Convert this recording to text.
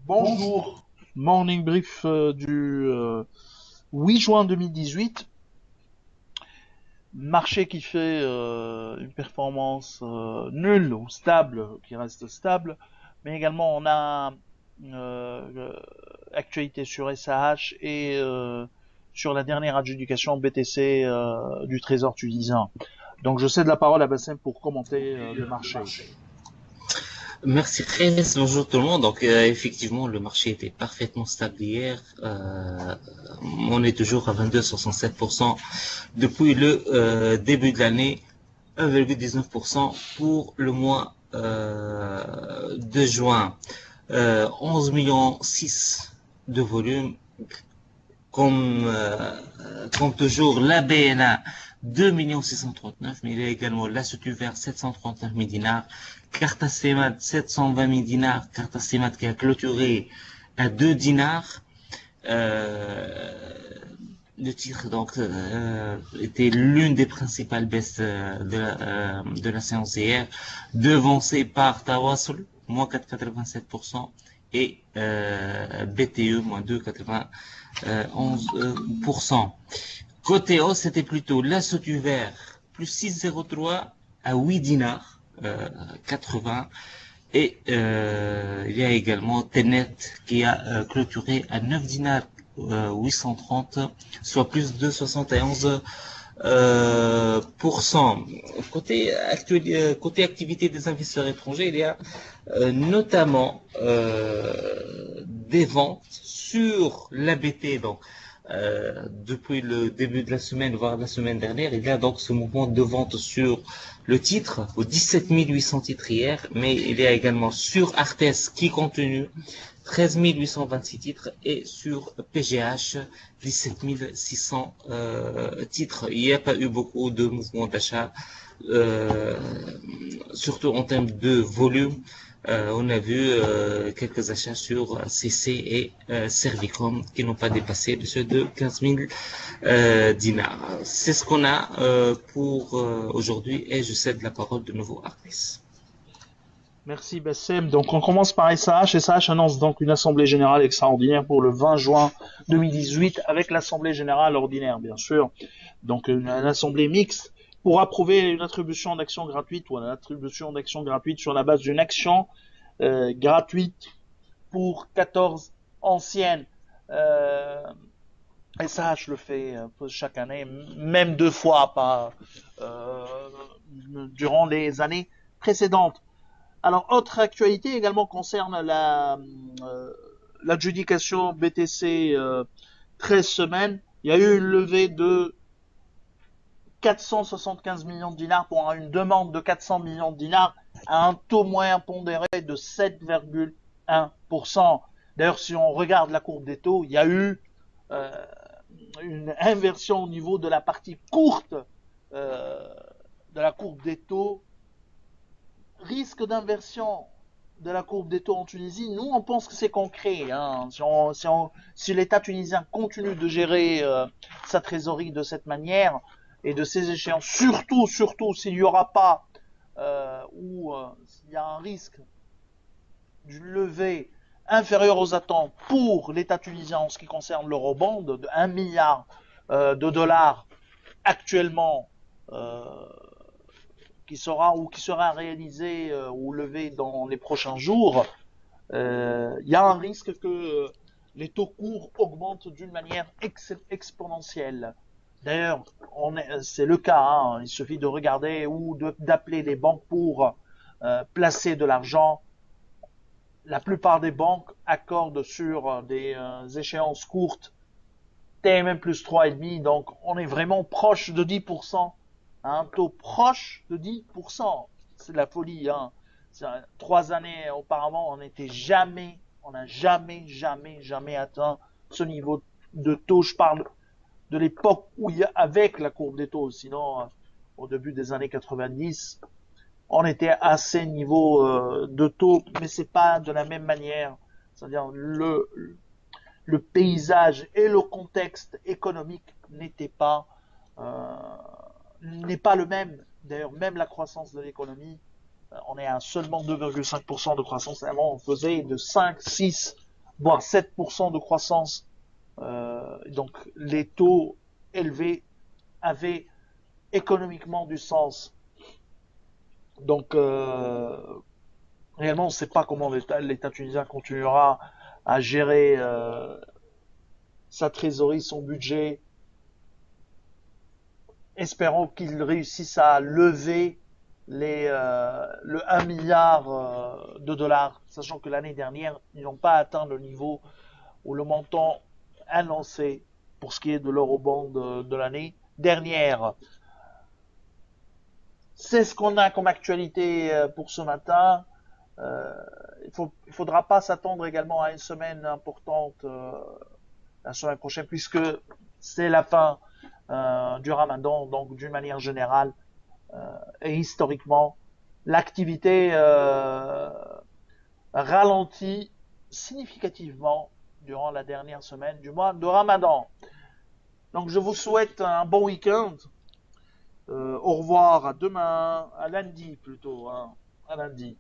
Bonjour, morning brief du 8 juin 2018. Marché qui fait une performance nulle ou stable, qui reste stable, mais également on a actualité sur SAH et sur la dernière adjudication BTC du Trésor tunisien. Donc je cède la parole à Bassem pour commenter le marché. Merci très bonjour tout le monde. Donc effectivement, le marché était parfaitement stable hier. On est toujours à 22,67% depuis le début de l'année, 1,19% pour le mois de juin. 11 millions 6 de volume. Comme toujours, la BNA 2 639 000, il y a également la Sotuvert 739 000 dinars, Carta Semad 720 000 dinars, Carta Semad qui a clôturé à 2 dinars. Le titre donc était l'une des principales baisses de la séance hier, devancée par Tawassul, moins 4,87%, et BTE, moins 2,91%. Côté hausse, c'était plutôt la Sotuvert, plus 6,03 à 8 dinars, 80. Et il y a également Tenet qui a clôturé à 9 dinars 830, soit plus de 71%. Côté activité des investisseurs étrangers, il y a notamment des ventes sur l'ABT. Donc, depuis le début de la semaine, voire la semaine dernière, il y a donc ce mouvement de vente sur le titre, aux 17 800 titres hier, mais il y a également sur Artes qui continue, 13 826 titres, et sur PGH, 17 600 titres. Il n'y a pas eu beaucoup de mouvements d'achat, surtout en termes de volume. On a vu quelques achats sur CC et Servicom qui n'ont pas dépassé ceux de 15 000 dinars. C'est ce qu'on a pour aujourd'hui, et je cède la parole de nouveau à Chris. Merci Bassem. Donc on commence par SAH. SAH annonce donc une assemblée générale extraordinaire pour le 20 juin 2018 avec l'assemblée générale ordinaire bien sûr. Donc une assemblée mixte pour approuver une attribution d'actions gratuites ou une attribution d'actions gratuites sur la base d'une action gratuite pour 14 anciennes. SAH le fait chaque année, même 2 fois durant les années précédentes. Alors, autre actualité également concerne l'adjudication BTC 13 semaines. Il y a eu une levée de 475 millions de dinars pour une demande de 400 millions de dinars à un taux moyen pondéré de 7,1%. D'ailleurs, si on regarde la courbe des taux, il y a eu une inversion au niveau de la partie courte de la courbe des taux. Risque d'inversion de la courbe des taux en Tunisie, nous on pense que c'est concret. Hein. Si l'État tunisien continue de gérer sa trésorerie de cette manière et de ces échéances, surtout s'il n'y aura pas ou s'il y a un risque d'une levée inférieure aux attentes pour l'État tunisien en ce qui concerne l'eurobond de 1 milliard de dollars actuellement qui sera réalisé ou levé dans les prochains jours, il y a un risque que les taux courts augmentent d'une manière exponentielle. D'ailleurs, c'est le cas. Hein, il suffit de regarder ou d'appeler les banques pour placer de l'argent. La plupart des banques accordent sur des échéances courtes TMM plus 3,5, donc on est vraiment proche de 10%, un taux proche de 10%. C'est de la folie. Hein. 3 années auparavant, on n'a jamais atteint ce niveau de taux. Je parle de l'époque où il y a avec la courbe des taux. Sinon, au début des années 90, on était à ces niveaux de taux, mais c'est pas de la même manière. C'est-à-dire le paysage et le contexte économique n'est pas le même. D'ailleurs, même la croissance de l'économie, on est à seulement 2,5% de croissance. Avant, on faisait de 5, 6 voire 7% de croissance. Donc les taux élevés avaient économiquement du sens. Donc réellement, on ne sait pas comment l'État tunisien continuera à gérer sa trésorerie, son budget. Espérons qu'il réussisse à lever le 1 milliard de dollars, sachant que l'année dernière, ils n'ont pas atteint le niveau ou le montant annoncé pour ce qui est de l'eurobond de l'année dernière. C'est ce qu'on a comme actualité pour ce matin. Il faudra pas s'attendre également à une semaine importante la semaine prochaine, puisque c'est la fin du Ramadan, donc d'une manière générale et historiquement, l'activité ralentit significativement durant la dernière semaine du mois de Ramadan. Donc je vous souhaite un bon week-end. Au revoir, à demain, à lundi plutôt, hein, à lundi.